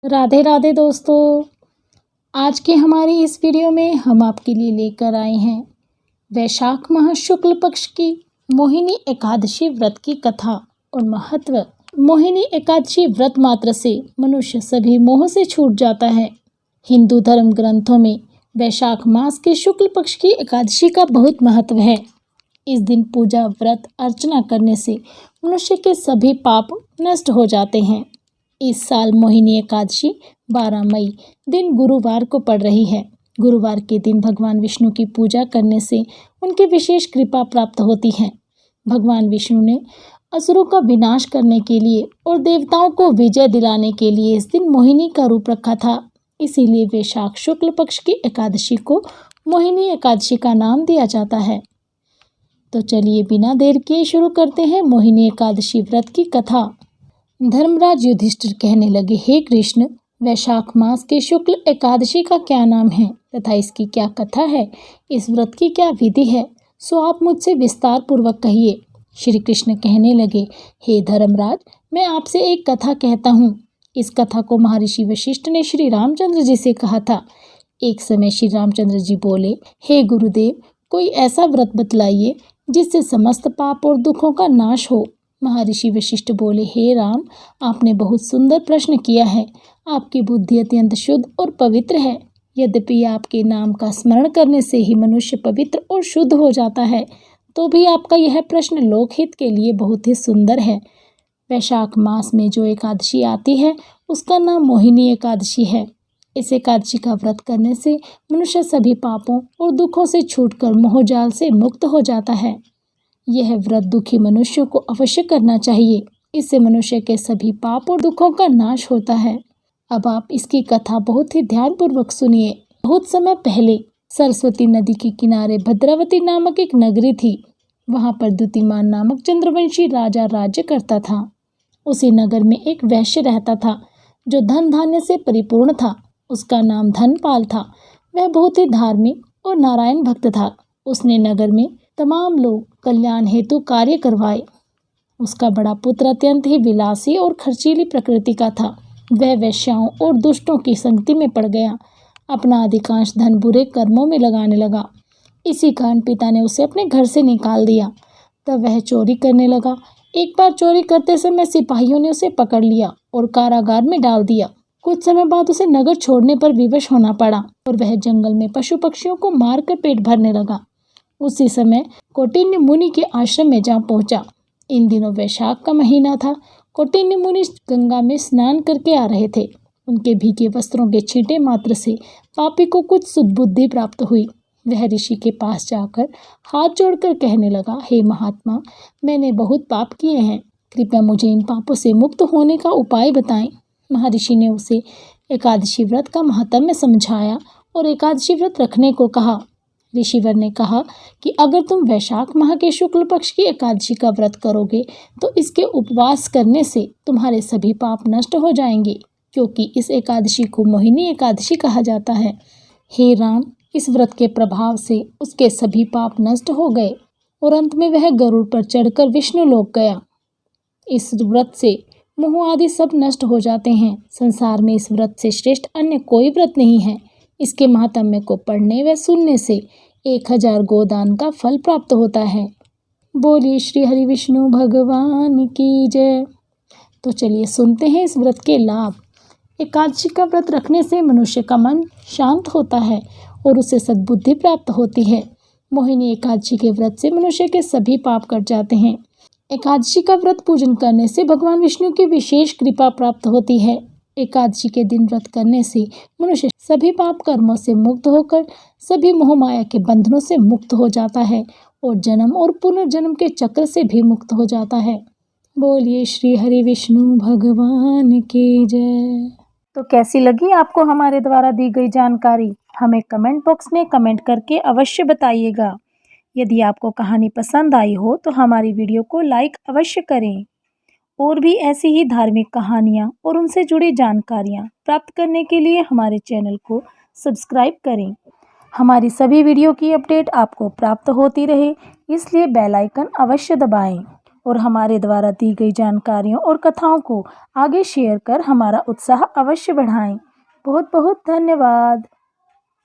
राधे राधे दोस्तों। आज के हमारी इस वीडियो में हम आपके लिए लेकर आए हैं वैशाख माह शुक्ल पक्ष की मोहिनी एकादशी व्रत की कथा और महत्व। मोहिनी एकादशी व्रत मात्र से मनुष्य सभी मोह से छूट जाता है। हिंदू धर्म ग्रंथों में वैशाख मास के शुक्ल पक्ष की एकादशी का बहुत महत्व है। इस दिन पूजा व्रत अर्चना करने से मनुष्य के सभी पाप नष्ट हो जाते हैं। इस साल मोहिनी एकादशी 12 मई दिन गुरुवार को पड़ रही है। गुरुवार के दिन भगवान विष्णु की पूजा करने से उनकी विशेष कृपा प्राप्त होती है। भगवान विष्णु ने असुरों का विनाश करने के लिए और देवताओं को विजय दिलाने के लिए इस दिन मोहिनी का रूप रखा था। इसीलिए वैशाख शुक्ल पक्ष की एकादशी को मोहिनी एकादशी का नाम दिया जाता है। तो चलिए बिना देर किए शुरू करते हैं मोहिनी एकादशी व्रत की कथा। धर्मराज युधिष्ठिर कहने लगे, हे कृष्ण, वैशाख मास के शुक्ल एकादशी का क्या नाम है तथा इसकी क्या कथा है, इस व्रत की क्या विधि है, सो आप मुझसे विस्तार पूर्वक कहिए। श्री कृष्ण कहने लगे, हे धर्मराज, मैं आपसे एक कथा कहता हूँ। इस कथा को महर्षि वशिष्ठ ने श्री रामचंद्र जी से कहा था। एक समय श्री रामचंद्र जी बोले, हे गुरुदेव, कोई ऐसा व्रत बतलाइए जिससे समस्त पाप और दुखों का नाश हो। महर्षि वशिष्ठ बोले, हे राम, आपने बहुत सुंदर प्रश्न किया है। आपकी बुद्धि अत्यंत शुद्ध और पवित्र है। यद्यपि आपके नाम का स्मरण करने से ही मनुष्य पवित्र और शुद्ध हो जाता है, तो भी आपका यह प्रश्न लोकहित के लिए बहुत ही सुंदर है। वैशाख मास में जो एकादशी आती है उसका नाम मोहिनी एकादशी है। इस एकादशी का व्रत करने से मनुष्य सभी पापों और दुखों से छूटकर मोहजाल से मुक्त हो जाता है। यह व्रत दुखी मनुष्यों को अवश्य करना चाहिए। इससे मनुष्य के सभी पाप और दुखों का नाश होता है। अब आप इसकी कथा बहुत ही ध्यानपूर्वक सुनिए। बहुत समय पहले सरस्वती नदी के किनारे भद्रावती नामक एक नगरी थी। वहां पर द्युतिमान नामक चंद्रवंशी राजा राज्य करता था। उसी नगर में एक वैश्य रहता था जो धन धान्य से परिपूर्ण था। उसका नाम धनपाल था। वह बहुत ही धार्मिक और नारायण भक्त था। उसने नगर में तमाम लोग कल्याण हेतु कार्य करवाए। उसका बड़ा पुत्र अत्यंत ही विलासी और खर्चीली प्रकृति का था। वह वेश्याओं और दुष्टों की संगति में पड़ गया। अपना अधिकांश धन बुरे कर्मों में लगाने लगा। इसी कारण पिता ने उसे अपने घर से निकाल दिया। तब वह चोरी करने लगा। एक बार चोरी करते समय सिपाहियों ने उसे पकड़ लिया और कारागार में डाल दिया। कुछ समय बाद उसे नगर छोड़ने पर विवश होना पड़ा और वह जंगल में पशु पक्षियों को मारकर पेट भरने लगा। उसी समय कौटिन्य मुनि के आश्रम में जा पहुंचा। इन दिनों वैशाख का महीना था। कौटिन्य मुनि गंगा में स्नान करके आ रहे थे। उनके भीगे वस्त्रों के छींटे मात्र से पापी को कुछ सुबुद्धि प्राप्त हुई। वह ऋषि के पास जाकर हाथ जोड़कर कहने लगा, हे महात्मा, मैंने बहुत पाप किए हैं। कृपया मुझे इन पापों से मुक्त होने का उपाय बताएं। महर्षि ने उसे एकादशी व्रत का महत्व समझाया और एकादशी व्रत रखने को कहा। ऋषिवर ने कहा कि अगर तुम वैशाख माह के शुक्ल पक्ष की एकादशी का व्रत करोगे तो इसके उपवास करने से तुम्हारे सभी पाप नष्ट हो जाएंगे, क्योंकि इस एकादशी को मोहिनी एकादशी कहा जाता है। हे राम, इस व्रत के प्रभाव से उसके सभी पाप नष्ट हो गए और अंत में वह गरुड़ पर चढ़कर विष्णु लोक गया। इस व्रत से मोह आदि सब नष्ट हो जाते हैं। संसार में इस व्रत से श्रेष्ठ अन्य कोई व्रत नहीं है। इसके महात्म्य को पढ़ने व सुनने से 1000 गोदान का फल प्राप्त होता है। बोलिए श्री हरि विष्णु भगवान की जय। तो चलिए सुनते हैं इस व्रत के लाभ। एकादशी का व्रत रखने से मनुष्य का मन शांत होता है और उसे सद्बुद्धि प्राप्त होती है। मोहिनी एकादशी के व्रत से मनुष्य के सभी पाप कट जाते हैं। एकादशी का व्रत पूजन करने से भगवान विष्णु की विशेष कृपा प्राप्त होती है। एकादशी के दिन व्रत करने से मनुष्य सभी पाप कर्मों से मुक्त होकर सभी मोह माया के बंधनों से मुक्त हो जाता है और जन्म और पुनर्जन्म के चक्र से भी मुक्त हो जाता है। बोलिए श्री हरि विष्णु भगवान की जय। तो कैसी लगी आपको हमारे द्वारा दी गई जानकारी? हमें कमेंट बॉक्स में कमेंट करके अवश्य बताइएगा। यदि आपको कहानी पसंद आई हो तो हमारी वीडियो को लाइक अवश्य करें। और भी ऐसी ही धार्मिक कहानियाँ और उनसे जुड़ी जानकारियाँ प्राप्त करने के लिए हमारे चैनल को सब्सक्राइब करें। हमारी सभी वीडियो की अपडेट आपको प्राप्त होती रहे, इसलिए बेल आइकन अवश्य दबाएं। और हमारे द्वारा दी गई जानकारियों और कथाओं को आगे शेयर कर हमारा उत्साह अवश्य बढ़ाएं। बहुत बहुत धन्यवाद।